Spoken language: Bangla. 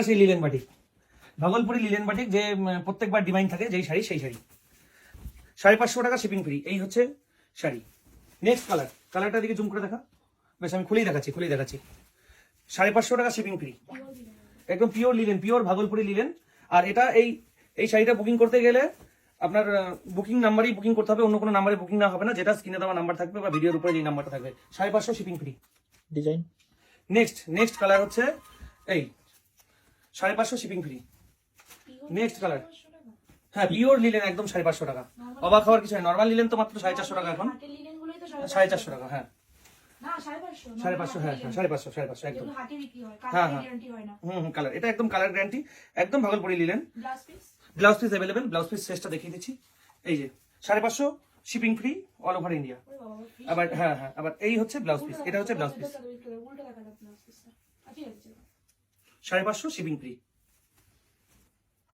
আবার সেই linen batik, Bhagalpuri linen batik, যে প্রত্যেকবার ডিমাইন থাকে যেই শাড়ি সেই শাড়ি। 550 টাকা শিপিং ফ্রি। এই হচ্ছে শাড়ি। নেক্সট কালারটা দিকে জুম করে দেখা। বেশ, আমি খুলেই দেখাচ্ছি। 550 টাকা শিপিং ফ্রি, একদম pure linen, pure Bhagalpuri linen. আর এটা এই শাড়িটা বুকিং করতে গেলে আপনার বুকিং নাম্বারই বুকিং করতে হবে, অন্য কোনো নাম্বারে বুকিং না হবে না, যেটা স্ক্রিনে দেওয়া নাম্বার থাকবে বা ভিডিওর উপরে যে নাম্বারটা থাকবে। 550 shipping free. Design next colour হচ্ছে এই 550 শিপিং ফ্রি। নেক্সট কালার, হ্যাঁ পিওর লিলেন একদম 550 টাকা। অবাক হওয়ার কিছু নেই, নর্মাল লিলেন তো মাত্র 450 টাকা এখন। 450 টাকা, হ্যাঁ 550, হ্যাঁ 550 একদম। হ্যাঁ কালার, এটা একদম কালার গ্যারান্টি, একদম Bhagalpuri linen. Blouse piece available, blouse piece শেষটা দেখিয়ে দিচ্ছি। এই যে 550 shipping free all over India. আবার হ্যাঁ আবার এই হচ্ছে ব্লাউজ পিস, এটা হচ্ছে ব্লাউজ পিস। 550 shipping free.